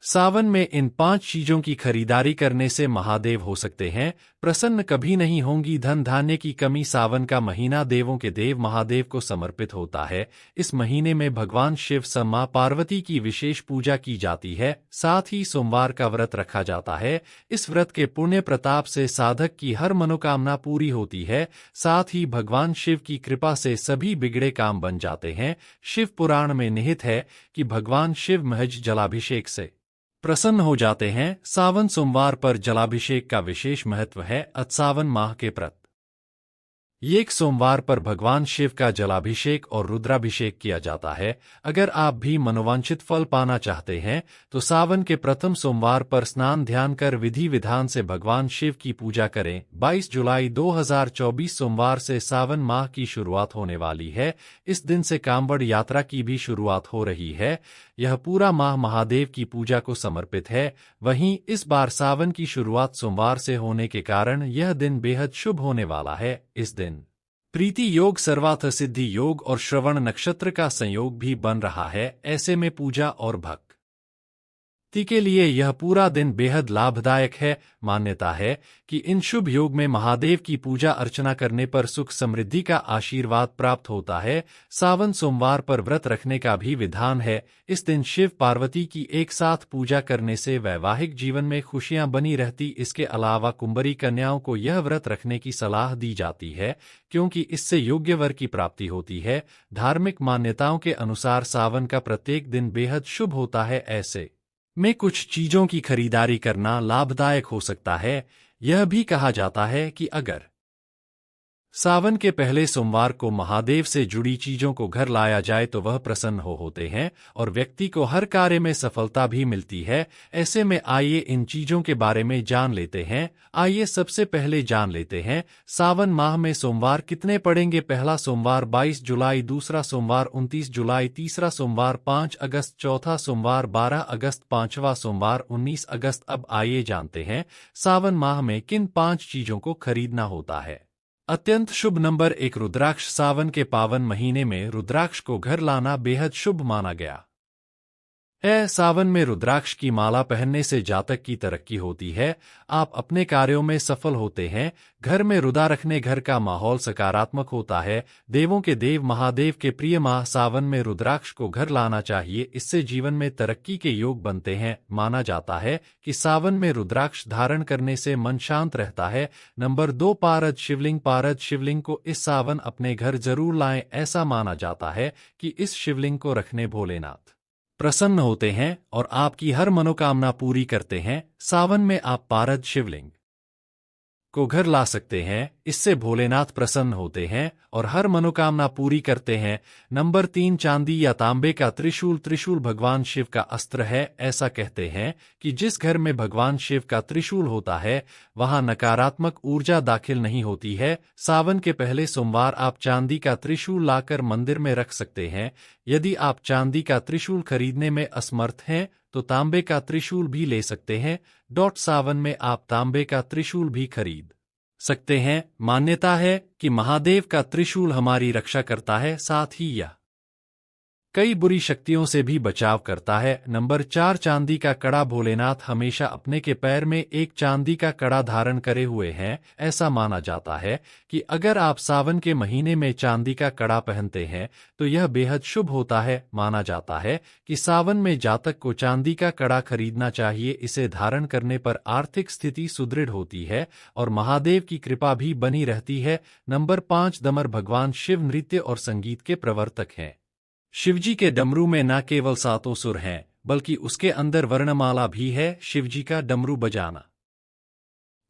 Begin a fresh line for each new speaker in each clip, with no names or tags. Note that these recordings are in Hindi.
सावन में इन 5 चीजों की खरीदारी करने से महादेव हो सकते हैं प्रसन्न, कभी नहीं होंगी धन धान्य की कमी। सावन का महीना देवों के देव महादेव को समर्पित होता है। इस महीने में भगवान शिव व मां पार्वती की विशेष पूजा की जाती है। साथ ही सोमवार का व्रत रखा जाता है। इस व्रत के पुण्य प्रताप से साधक की हर मनोकामना पूरी होती है। साथ ही भगवान शिव की कृपा से सभी बिगड़े काम बन जाते हैं। शिव पुराण में निहित है कि भगवान शिव महज जलाभिषेक से प्रसन्न हो जाते हैं। सावन सोमवार पर जलाभिषेक का विशेष महत्व है। सावन माह के एक सोमवार पर भगवान शिव का जलाभिषेक और रुद्राभिषेक किया जाता है। अगर आप भी मनोवांछित फल पाना चाहते हैं तो सावन के प्रथम सोमवार पर स्नान ध्यान कर विधि विधान से भगवान शिव की पूजा करें। 22 जुलाई 2024 सोमवार से सावन माह की शुरुआत होने वाली है। इस दिन से कांवड़ यात्रा की भी शुरुआत हो रही है। यह पूरा माह महादेव की पूजा को समर्पित है। वहीं इस बार सावन की शुरुआत सोमवार से होने के कारण यह दिन बेहद शुभ होने वाला है। इस दिन प्रीति योग, सर्वार्थ सिद्धि योग और श्रवण नक्षत्र का संयोग भी बन रहा है। ऐसे में पूजा और भक्ति के लिए यह पूरा दिन बेहद लाभदायक है। मान्यता है कि इन शुभ योग में महादेव की पूजा अर्चना करने पर सुख समृद्धि का आशीर्वाद प्राप्त होता है। सावन सोमवार पर व्रत रखने का भी विधान है। इस दिन शिव पार्वती की एक साथ पूजा करने से वैवाहिक जीवन में खुशियां बनी रहती। इसके अलावा कुंवारी कन्याओं को यह व्रत रखने की सलाह दी जाती है क्योंकि इससे योग्य वर की प्राप्ति होती है। धार्मिक मान्यताओं के अनुसार सावन का प्रत्येक दिन बेहद शुभ होता है। ऐसे में कुछ चीजों की खरीदारी करना लाभदायक हो सकता है। यह भी कहा जाता है कि अगर सावन के पहले सोमवार को महादेव से जुड़ी चीजों को घर लाया जाए तो वह प्रसन्न होते हैं और व्यक्ति को हर कार्य में सफलता भी मिलती है। ऐसे में आइए इन चीजों के बारे में जान लेते हैं। आइए सबसे पहले जान लेते हैं सावन माह में सोमवार कितने पड़ेंगे। पहला सोमवार 22 जुलाई, दूसरा सोमवार 29 जुलाई, तीसरा सोमवार 5 अगस्त, चौथा सोमवार 12 अगस्त, पांचवा सोमवार 19 अगस्त। अब आइए जानते हैं सावन माह में किन 5 चीजों को खरीदना होता है। अत्यंत शुभ नंबर 1, रुद्राक्ष। सावन के पावन महीने में रुद्राक्ष को घर लाना बेहद शुभ माना गया है। सावन में रुद्राक्ष की माला पहनने से जातक की तरक्की होती है। आप अपने कार्यों में सफल होते हैं। घर में रुद्रा रखने घर का माहौल सकारात्मक होता है। देवों के देव महादेव के प्रिय माह सावन में रुद्राक्ष को घर लाना चाहिए। इससे जीवन में तरक्की के योग बनते हैं। माना जाता है कि सावन में रुद्राक्ष धारण करने से मन शांत रहता है। नंबर 2, पारद शिवलिंग। पारद शिवलिंग को इस सावन अपने घर जरूर लाएं। ऐसा माना जाता है कि इस शिवलिंग को रखने भोलेनाथ प्रसन्न होते हैं और आपकी हर मनोकामना पूरी करते हैं। सावन में आप पारद शिवलिंग को घर ला सकते हैं। इससे भोलेनाथ प्रसन्न होते हैं और हर मनोकामना पूरी करते हैं। नंबर 3, चांदी या तांबे का त्रिशूल। त्रिशूल भगवान शिव का अस्त्र है। ऐसा कहते हैं कि जिस घर में भगवान शिव का त्रिशूल होता है वहां नकारात्मक ऊर्जा दाखिल नहीं होती है। सावन के पहले सोमवार आप चांदी का त्रिशूल लाकर मंदिर में रख सकते हैं। यदि आप चांदी का त्रिशूल खरीदने में असमर्थ हैं तो तांबे का त्रिशूल भी ले सकते हैं। सावन में आप तांबे का त्रिशूल भी खरीद सकते हैं। मान्यता है कि महादेव का त्रिशूल हमारी रक्षा करता है, साथ ही यह कई बुरी शक्तियों से भी बचाव करता है। नंबर 4, चांदी का कड़ा। भोलेनाथ हमेशा अपने के पैर में एक चांदी का कड़ा धारण करे हुए हैं। ऐसा माना जाता है कि अगर आप सावन के महीने में चांदी का कड़ा पहनते हैं तो यह बेहद शुभ होता है। माना जाता है कि सावन में जातक को चांदी का कड़ा खरीदना चाहिए। इसे धारण करने पर आर्थिक स्थिति सुदृढ़ होती है और महादेव की कृपा भी बनी रहती है। नंबर 5, डमर। भगवान शिव नृत्य और संगीत के प्रवर्तक हैं। शिवजी के डमरू में न केवल 7 सुर हैं बल्कि उसके अंदर वर्णमाला भी है। शिवजी का डमरू बजाना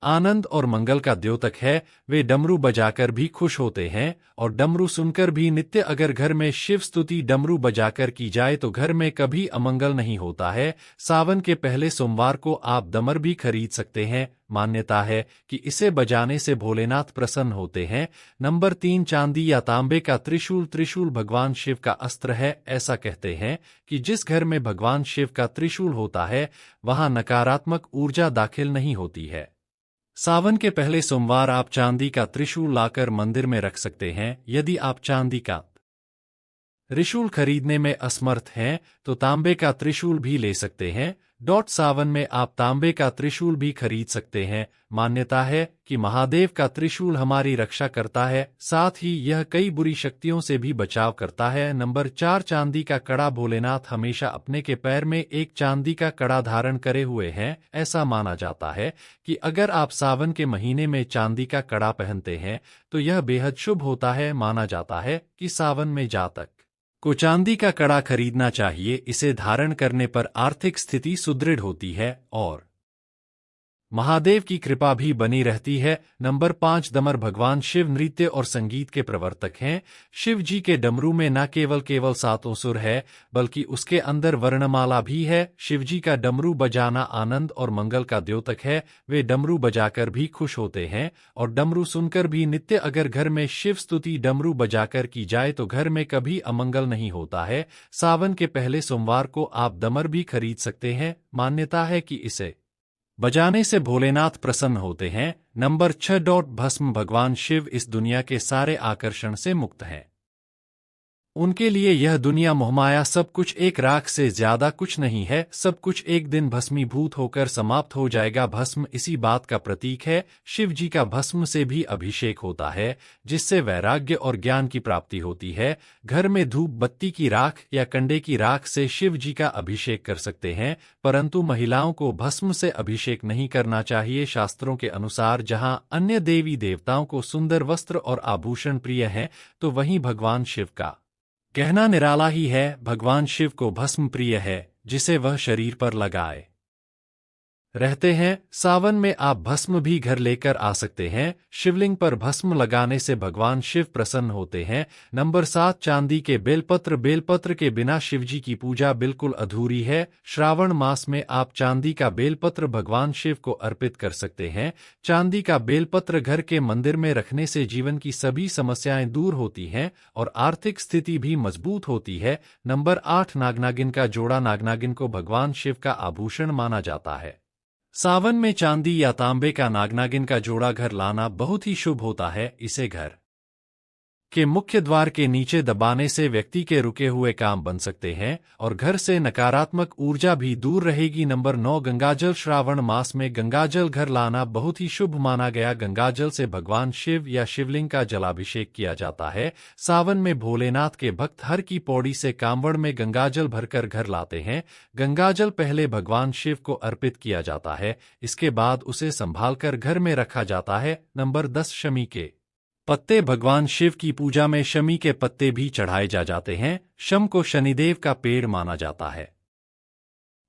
आनंद और मंगल का द्योतक है। वे डमरू बजाकर भी खुश होते हैं और डमरू सुनकर भी नित्य। अगर घर में शिव स्तुति डमरू बजाकर की जाए तो घर में कभी अमंगल नहीं होता है। सावन के पहले सोमवार को आप डमर भी खरीद सकते हैं। मान्यता है कि इसे बजाने से भोलेनाथ प्रसन्न होते हैं। नंबर 3, चांदी या तांबे का त्रिशूल। त्रिशूल भगवान शिव का अस्त्र है। ऐसा कहते हैं कि जिस घर में भगवान शिव का त्रिशूल होता है वहां नकारात्मक ऊर्जा दाखिल नहीं होती है। सावन के पहले सोमवार आप चांदी का त्रिशूल लाकर मंदिर में रख सकते हैं। यदि आप चांदी का त्रिशूल खरीदने में असमर्थ हैं तो तांबे का त्रिशूल भी ले सकते हैं। सावन में आप तांबे का त्रिशूल भी खरीद सकते हैं। मान्यता है कि महादेव का त्रिशूल हमारी रक्षा करता है, साथ ही यह कई बुरी शक्तियों से भी बचाव करता है। नंबर 4 चांदी का कड़ा। भोलेनाथ हमेशा अपने के पैर में एक चांदी का कड़ा धारण करे हुए हैं। ऐसा माना जाता है कि अगर आप सावन के महीने में चांदी का कड़ा पहनते हैं तो यह बेहद शुभ होता है। माना जाता है कि सावन में जातक को चांदी का कड़ा खरीदना चाहिए। इसे धारण करने पर आर्थिक स्थिति सुदृढ़ होती है और महादेव की कृपा भी बनी रहती है। नंबर 5 डमर। भगवान शिव नृत्य और संगीत के प्रवर्तक हैं। शिव जी के डमरू में न केवल सातों सुर है, बल्कि उसके अंदर वर्णमाला भी है। शिव जी का डमरू बजाना आनंद और मंगल का द्योतक है। वे डमरू बजाकर भी खुश होते हैं और डमरू सुनकर भी नित्य। अगर घर में शिव स्तुति डमरू बजाकर की जाए तो घर में कभी अमंगल नहीं होता है। सावन के पहले सोमवार को आप डमर भी खरीद सकते हैं। मान्यता है कि इसे बजाने से भोलेनाथ प्रसन्न होते हैं। नंबर 6 भस्म। भगवान शिव इस दुनिया के सारे आकर्षण से मुक्त हैं। उनके लिए यह दुनिया मोहमाया सब कुछ एक राख से ज्यादा कुछ नहीं है। सब कुछ एक दिन भस्मीभूत होकर समाप्त हो जाएगा। भस्म इसी बात का प्रतीक है। शिव जी का भस्म से भी अभिषेक होता है, जिससे वैराग्य और ज्ञान की प्राप्ति होती है। घर में धूप बत्ती की राख या कंडे की राख से शिव जी का अभिषेक कर सकते हैं, परंतु महिलाओं को भस्म से अभिषेक नहीं करना चाहिए। शास्त्रों के अनुसार जहां अन्य देवी देवताओं को सुंदर वस्त्र और आभूषण प्रिय हैं, तो वहीं भगवान शिव का कहना निराला ही है। भगवान शिव को भस्म प्रिय है, जिसे वह शरीर पर लगाए रहते हैं। सावन में आप भस्म भी घर लेकर आ सकते हैं। शिवलिंग पर भस्म लगाने से भगवान शिव प्रसन्न होते हैं। नंबर 7 चांदी के बेलपत्र। बेलपत्र के बिना शिवजी की पूजा बिल्कुल अधूरी है। श्रावण मास में आप चांदी का बेलपत्र भगवान शिव को अर्पित कर सकते हैं। चांदी का बेलपत्र घर के मंदिर में रखने से जीवन की सभी समस्याएं दूर होती हैं और आर्थिक स्थिति भी मजबूत होती है। नंबर 8 नागनागिन का जोड़ा। नागनागिन को भगवान शिव का आभूषण माना जाता है। सावन में चांदी या तांबे का नागनागिन का जोड़ा घर लाना बहुत ही शुभ होता है। इसे घर के मुख्य द्वार के नीचे दबाने से व्यक्ति के रुके हुए काम बन सकते हैं और घर से नकारात्मक ऊर्जा भी दूर रहेगी। नंबर 9 गंगाजल। श्रावण मास में गंगाजल घर लाना बहुत ही शुभ माना गया। गंगाजल से भगवान शिव या शिवलिंग का जलाभिषेक किया जाता है। सावन में भोलेनाथ के भक्त हर की पौड़ी से कांवड़ में गंगाजल भरकर घर लाते हैं। गंगाजल पहले भगवान शिव को अर्पित किया जाता है, इसके बाद उसे संभालकर घर में रखा जाता है। नंबर 10 शमी के पत्ते। भगवान शिव की पूजा में शमी के पत्ते भी चढ़ाए जाते हैं। शम को शनिदेव का पेड़ माना जाता है,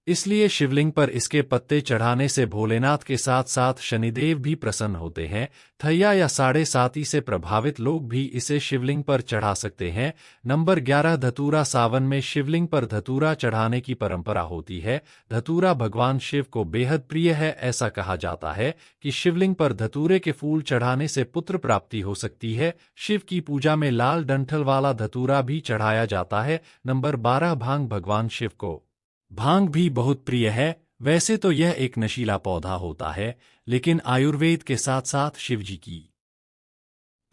इसलिए शिवलिंग पर इसके पत्ते चढ़ाने से भोलेनाथ के साथ साथ शनिदेव भी प्रसन्न होते हैं। थैया या 7.5 से प्रभावित लोग भी इसे शिवलिंग पर चढ़ा सकते हैं। नंबर 11 धतूरा। सावन में शिवलिंग पर धतूरा चढ़ाने की परंपरा होती है। धतूरा भगवान शिव को बेहद प्रिय है। ऐसा कहा जाता है कि शिवलिंग पर धतूरे के फूल चढ़ाने से पुत्र प्राप्ति हो सकती है। शिव की पूजा में लाल डंठल वाला धतूरा भी चढ़ाया जाता है। नंबर 12 भांग। भगवान शिव को भांग भी बहुत प्रिय है। वैसे तो यह एक नशीला पौधा होता है, लेकिन आयुर्वेद के साथ साथ शिवजी की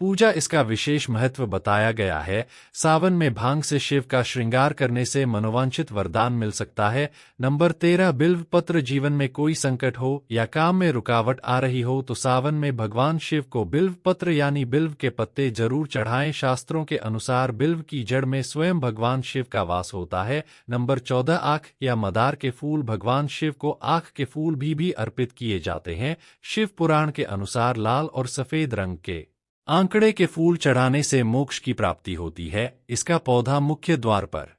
पूजा इसका विशेष महत्व बताया गया है। सावन में भांग से शिव का श्रृंगार करने से मनोवांछित वरदान मिल सकता है। नंबर 13 बिल्व पत्र। जीवन में कोई संकट हो या काम में रुकावट आ रही हो तो सावन में भगवान शिव को बिल्व पत्र यानी बिल्व के पत्ते जरूर चढ़ाएं। शास्त्रों के अनुसार बिल्व की जड़ में स्वयं भगवान शिव का वास होता है। नंबर 14 आँख या मदार के फूल। भगवान शिव को आँख के फूल भी अर्पित किए जाते हैं। शिव पुराण के अनुसार लाल और सफेद रंग के आंकड़े के फूल चढ़ाने से मोक्ष की प्राप्ति होती है। इसका पौधा मुख्य द्वार पर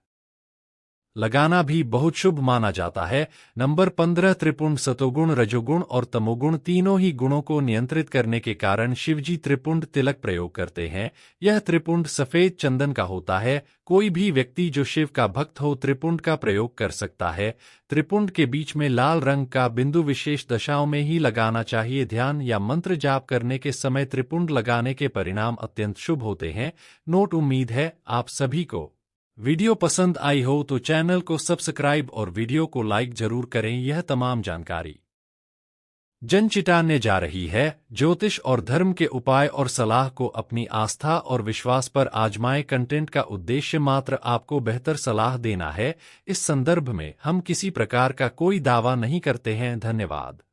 लगाना भी बहुत शुभ माना जाता है। नंबर 15 त्रिपुंड। सतोगुण रजोगुण और तमोगुण तीनों ही गुणों को नियंत्रित करने के कारण शिवजी त्रिपुंड तिलक प्रयोग करते हैं। यह त्रिपुंड सफेद चंदन का होता है। कोई भी व्यक्ति जो शिव का भक्त हो त्रिपुंड का प्रयोग कर सकता है। त्रिपुंड के बीच में लाल रंग का बिंदु विशेष दशाओं में ही लगाना चाहिए। ध्यान या मंत्र जाप करने के समय त्रिपुंड लगाने के परिणाम अत्यंत शुभ होते हैं। नोट। उम्मीद है आप सभी को वीडियो पसंद आई हो तो चैनल को सब्सक्राइब और वीडियो को लाइक जरूर करें। यह तमाम जानकारी जन चिटाने जा रही है। ज्योतिष और धर्म के उपाय और सलाह को अपनी आस्था और विश्वास पर आजमाएं। कंटेंट का उद्देश्य मात्र आपको बेहतर सलाह देना है। इस संदर्भ में हम किसी प्रकार का कोई दावा नहीं करते हैं। धन्यवाद।